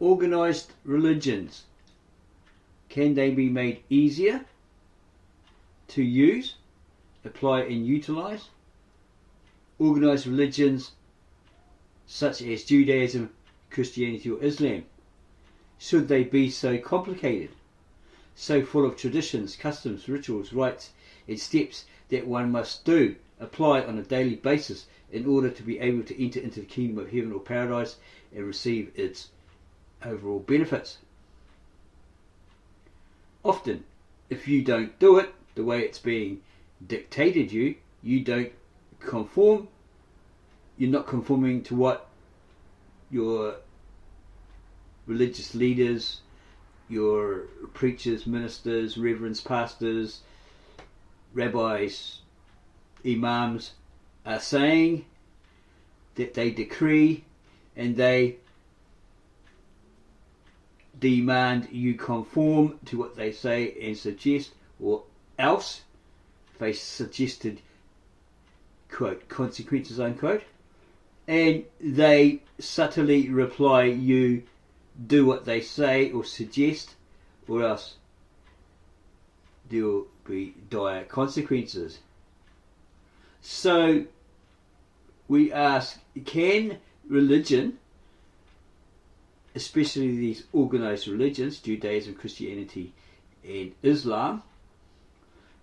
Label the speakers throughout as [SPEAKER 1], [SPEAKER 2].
[SPEAKER 1] Organised religions, can they be made easier to use, apply and utilise? Organised religions such as Judaism, Christianity or Islam, should they be so complicated, so full of traditions, customs, rituals, rites and steps that one must apply on a daily basis in order to be able to enter into the kingdom of heaven or paradise and receive its overall benefits? Often, if you don't do it the way it's being dictated you don't conform. You're not conforming to what your religious leaders, your preachers, ministers, reverends, pastors, rabbis, imams are saying, that they decree, and they demand you conform to what they say and suggest, or else face suggested, quote, consequences, unquote, and they subtly reply, you do what they say or suggest, or else there will be dire consequences. So we ask, can religion, especially these organised religions, Judaism, Christianity and Islam,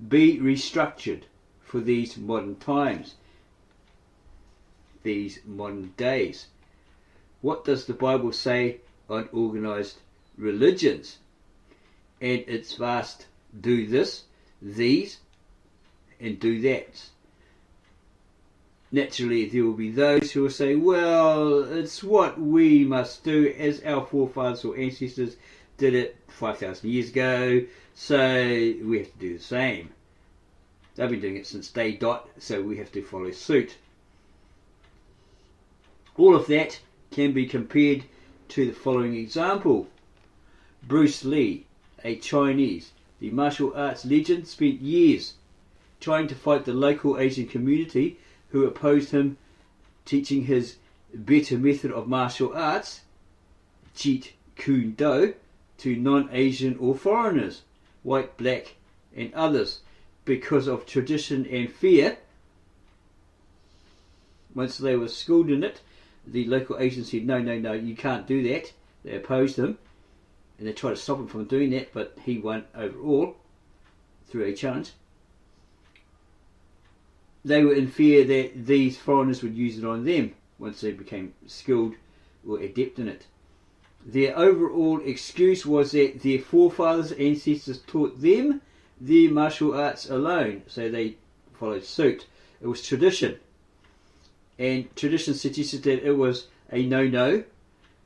[SPEAKER 1] be restructured for these modern times, these modern days? What does the Bible say on organised religions and its vast do this, these and do that? Naturally there will be those who will say, well, it's what we must do as our forefathers or ancestors did it 5,000 years ago, so we have to do the same. They've been doing it since day dot, so we have to follow suit. All of that can be compared to the following example. Bruce Lee, a Chinese, the martial arts legend, spent years trying to fight the local Asian community who opposed him teaching his better method of martial arts, Jeet Kune Do, to non-Asian or foreigners, white, black and others, because of tradition and fear. Once they were schooled in it, the local Asians said, no, you can't do that. They opposed him and they tried to stop him from doing that, but he won overall through a challenge. They were in fear that these foreigners would use it on them once they became skilled or adept in it. Their overall excuse was that their forefathers, ancestors taught them their martial arts alone, so they followed suit. It was tradition, and tradition suggested that it was a no-no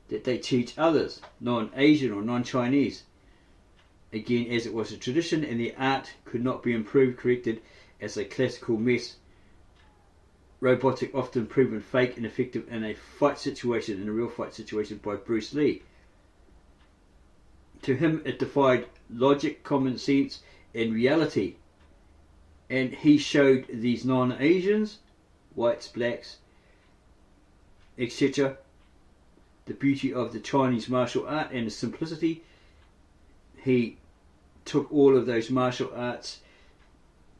[SPEAKER 1] that they teach others, non-Asian or non-Chinese. Again, as it was a tradition and their art could not be improved, corrected as a classical mess, robotic, often proven fake and effective in a fight situation, in a real fight situation by Bruce Lee. To him it defied logic, common sense and reality, and he showed these non-Asians, whites, blacks, etc., the beauty of the Chinese martial art and the simplicity. He took all of those martial arts,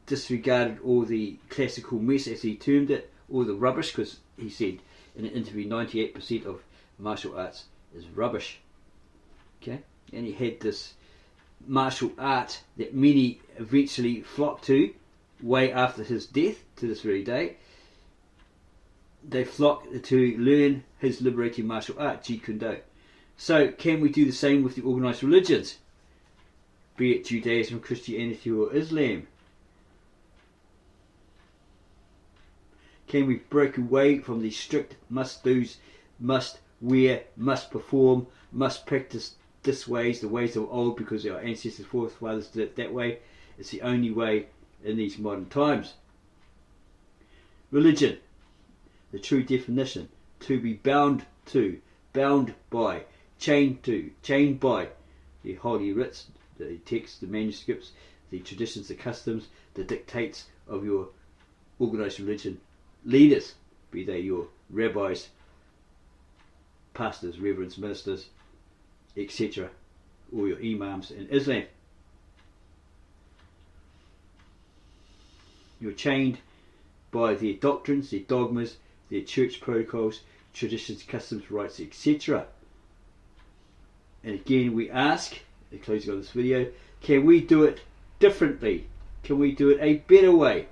[SPEAKER 1] disregarded all the classical mess, as he termed it, all the rubbish, because he said in an interview 98% of martial arts is rubbish. Okay, and he had this martial art that many eventually flocked to way after his death to this very day. They flock to learn his liberating martial art, Jeet Kune Do. So can we do the same with the organised religions, be it Judaism, Christianity or Islam? Can we break away from the strict must-dos, must wear, must perform, must practice this ways, the ways of old, because our ancestors, forefathers did it that way? It's the only way in these modern times. Religion, the true definition: to be bound to, bound by, chained to, chained by the holy writs, the texts, the manuscripts, the traditions, the customs, the dictates of your organised religion leaders, be they your rabbis, pastors, reverends, ministers, etc. Or your imams in Islam. You're chained by their doctrines, their dogmas, their church protocols, traditions, customs, rights, etc. And again we ask, at the closing of this video, can we do it differently? Can we do it a better way?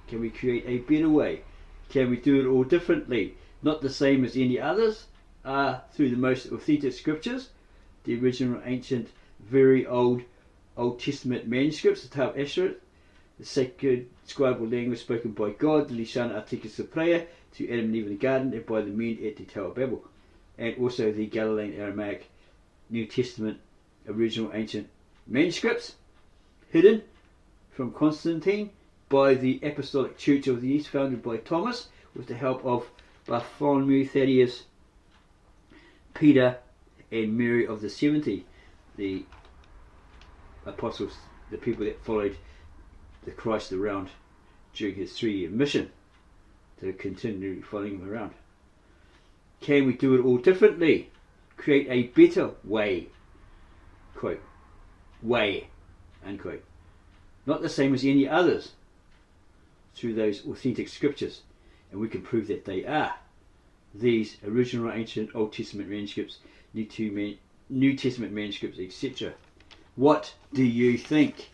[SPEAKER 1] Can we create a better way? Can we do it all differently? Not the same as any others, through the most authentic scriptures, the original ancient, very old Testament manuscripts, the Tav Asherit, the sacred scribal language spoken by God, the Lishana Articus of prayer to Adam and Eve in the garden, and by the men at the Tower of Babel, and also the Galilean Aramaic New Testament original ancient manuscripts, hidden from Constantine by the Apostolic Church of the East, founded by Thomas with the help of Bartholomew, Thaddeus, Peter, and Mary of the 70, the apostles, the people that followed the Christ around during his 3-year mission, to continue following him around. Can we do it all differently? Create a better way, quote, way, unquote, not the same as any others, through those authentic scriptures, and we can prove that they are. These original ancient Old Testament manuscripts, New Testament manuscripts, etc. What do you think?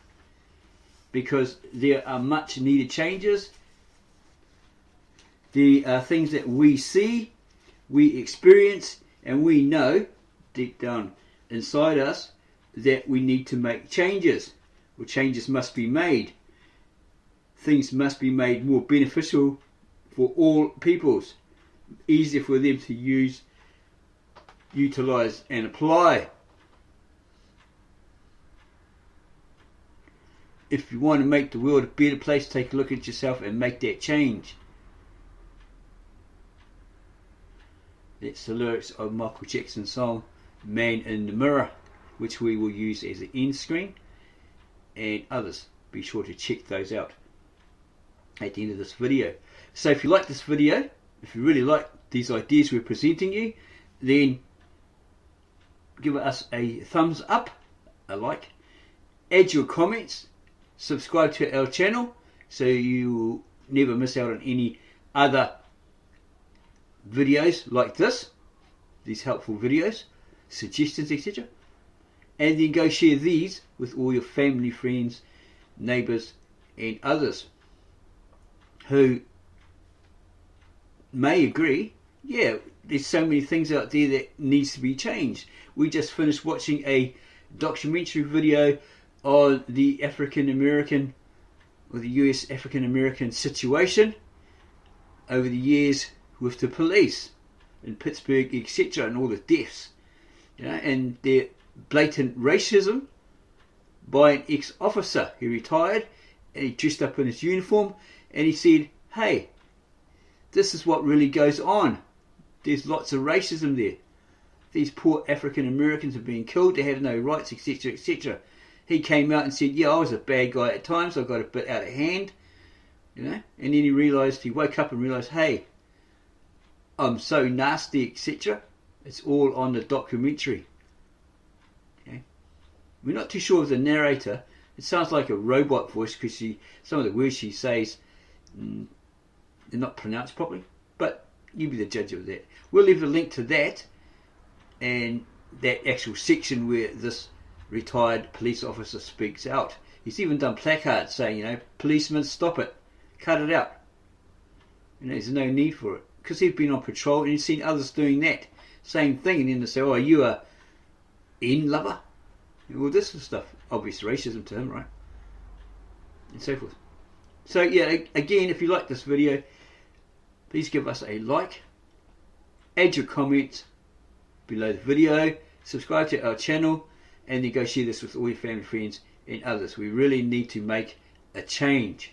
[SPEAKER 1] Because there are much needed changes. There are things that we see, we experience, and we know deep down inside us that we need to make changes, or changes must be made. Things must be made more beneficial for all peoples, easier for them to use, utilize, and apply. If you want to make the world a better place, take a look at yourself and make that change. That's the lyrics of Michael Jackson's song Man in the Mirror, which we will use as an end screen, and others. Be sure to check those out at the end of this video. So if you like this video, if you really like these ideas we're presenting you, then give us a thumbs up, a like, add your comments, subscribe to our channel so you will never miss out on any other videos like this, these helpful videos, suggestions, etc. And then go share these with all your family, friends, neighbours and others who may agree, yeah, there's so many things out there that needs to be changed. We just finished watching a documentary video on the African American, or the US African American situation over the years with the police in Pittsburgh, etc., and all the deaths, and their blatant racism by an ex-officer. He retired and he dressed up in his uniform and he said, hey, this is what really goes on. There's lots of racism there. These poor African Americans are being killed, they have no rights, etc., etc. He came out and said, yeah, I was a bad guy at times, I got a bit out of hand, and then he realised, he woke up and realised, hey, I'm so nasty, etc. It's all on the documentary. Okay? We're not too sure of the narrator. It sounds like a robot voice because some of the words she says, they're not pronounced properly. But you be the judge of that. We'll leave a link to that and that actual section where this retired police officer speaks out. He's even done placards saying, policemen, stop it, cut it out. There's no need for it. Because he'd been on patrol and he'd seen others doing that same thing, and then they say, oh, are you a N lover? All this sort of stuff. Obvious racism to him, right? And so forth. So yeah, again, if you like this video, please give us a like, add your comments below the video, subscribe to our channel, and then go share this with all your family, friends and others. We really need to make a change.